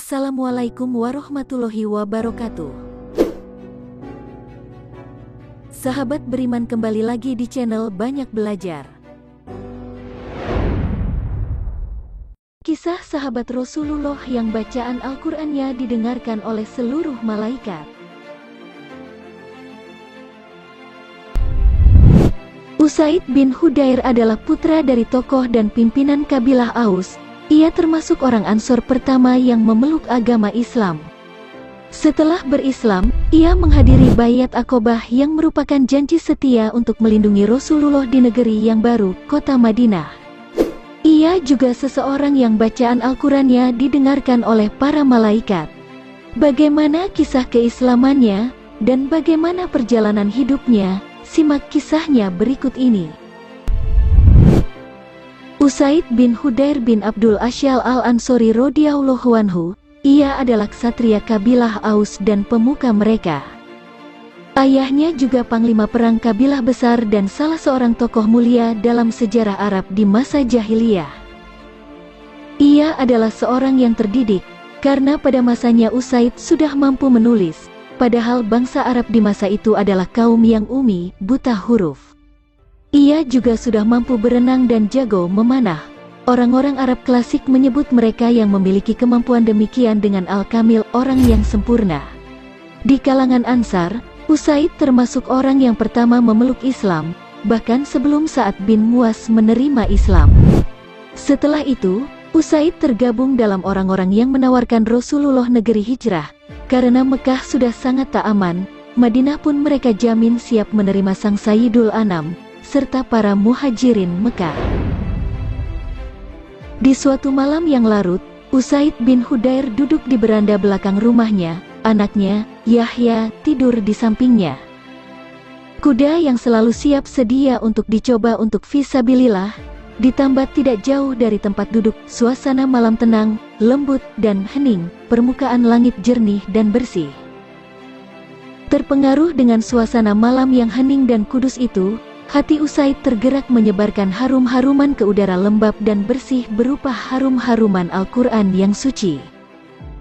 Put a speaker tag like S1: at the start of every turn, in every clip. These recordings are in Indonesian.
S1: Assalamualaikum warahmatullahi wabarakatuh. Sahabat beriman, kembali lagi di channel Banyak Belajar. Kisah sahabat Rasulullah yang bacaan Al-Qur'annya didengarkan oleh seluruh malaikat. Usaid bin Hudair adalah putra dari tokoh dan pimpinan kabilah Aus. Ia termasuk orang Ansor pertama yang memeluk agama Islam. Setelah berislam, ia menghadiri Baiat Aqobah yang merupakan janji setia untuk melindungi Rasulullah di negeri yang baru, kota Madinah. Ia juga seseorang yang bacaan Al-Qur'annya didengarkan oleh para malaikat. Bagaimana kisah keislamannya dan bagaimana perjalanan hidupnya? Simak kisahnya berikut ini. Usaid bin Hudair bin Abdul Asyal al-Ansori radhiyallahu anhu, ia adalah ksatria kabilah Aus dan pemuka mereka. Ayahnya juga panglima perang kabilah besar dan salah seorang tokoh mulia dalam sejarah Arab di masa jahiliyah. Ia adalah seorang yang terdidik, karena pada masanya Usaid sudah mampu menulis, padahal bangsa Arab di masa itu adalah kaum yang umi, buta huruf. Ia juga sudah mampu berenang dan jago memanah. Orang-orang Arab klasik menyebut mereka yang memiliki kemampuan demikian dengan Al-Kamil, orang yang sempurna. Di kalangan Ansar, Usaid termasuk orang yang pertama memeluk Islam, bahkan sebelum Sa'ad bin Mu'az menerima Islam. Setelah itu, Usaid tergabung dalam orang-orang yang menawarkan Rasulullah negeri hijrah. Karena Mekah sudah sangat tak aman, Madinah pun mereka jamin siap menerima sang Sayyidul Anam serta para muhajirin Mekah. Di suatu malam yang larut, Usaid bin Hudair duduk di beranda belakang rumahnya. Anaknya, Yahya, tidur di sampingnya. Kuda yang selalu siap sedia untuk dicoba untuk fisabilillah, ditambah tidak jauh dari tempat duduk. Suasana malam tenang, lembut dan hening, permukaan langit jernih dan bersih. Terpengaruh dengan suasana malam yang hening dan kudus itu, hati Usaid tergerak menyebarkan harum-haruman ke udara lembab dan bersih berupa harum-haruman Al-Qur'an yang suci.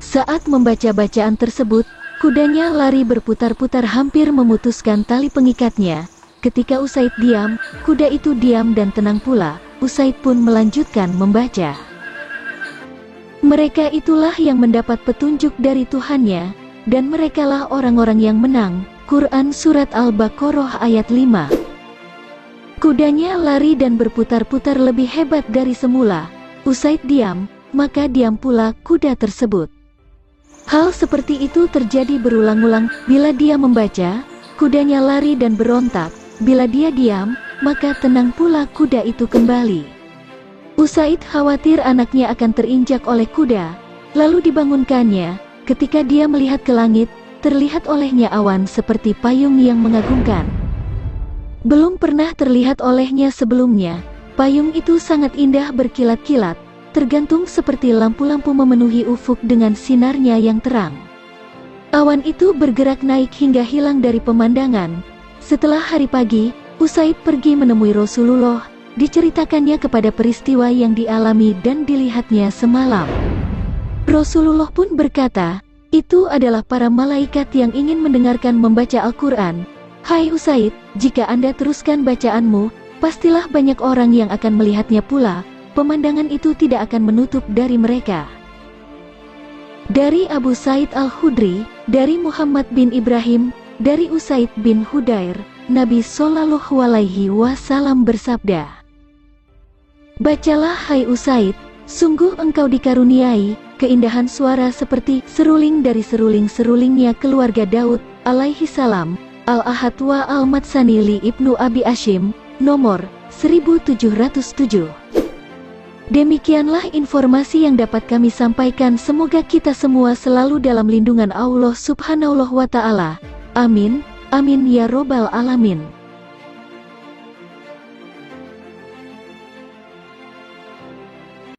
S1: Saat membaca bacaan tersebut, kudanya lari berputar-putar hampir memutuskan tali pengikatnya. Ketika Usaid diam, kuda itu diam dan tenang pula. Usaid pun melanjutkan membaca. Mereka itulah yang mendapat petunjuk dari Tuhannya, dan merekalah orang-orang yang menang. Quran Surat Al-Baqarah ayat 5. Kudanya lari dan berputar-putar lebih hebat dari semula. Usaid diam, maka diam pula kuda tersebut. Hal seperti itu terjadi berulang-ulang. Bila dia membaca, kudanya lari dan berontak. Bila dia diam, maka tenang pula kuda itu kembali. Usaid khawatir anaknya akan terinjak oleh kuda, lalu dibangunkannya. Ketika dia melihat ke langit, terlihat olehnya awan seperti payung yang mengagumkan. Belum pernah terlihat olehnya sebelumnya. Payung itu sangat indah berkilat-kilat, tergantung seperti lampu-lampu memenuhi ufuk dengan sinarnya yang terang. Awan itu bergerak naik hingga hilang dari pemandangan. Setelah hari pagi, Usaid pergi menemui Rasulullah, diceritakannya kepada peristiwa yang dialami dan dilihatnya semalam. Rasulullah pun berkata, "Itu adalah para malaikat yang ingin mendengarkan membaca Al-Qur'an. Hai Usaid, jika Anda teruskan bacaanmu, pastilah banyak orang yang akan melihatnya pula. Pemandangan itu tidak akan menutup dari mereka." Dari Abu Sa'id Al-Khudri, dari Muhammad bin Ibrahim, dari Usaid bin Hudair, Nabi Shallallahu Alaihi Wasallam bersabda, "Bacalah hai Usaid, sungguh engkau dikaruniai keindahan suara seperti seruling dari seruling-serulingnya keluarga Daud alaihi salam." Al-Ahad wa Al-Matsani li Ibnu Abi Ashim, nomor 1707. Demikianlah informasi yang dapat kami sampaikan. Semoga kita semua selalu dalam lindungan Allah Subhanahu wa Ta'ala. Amin, amin ya robbal alamin.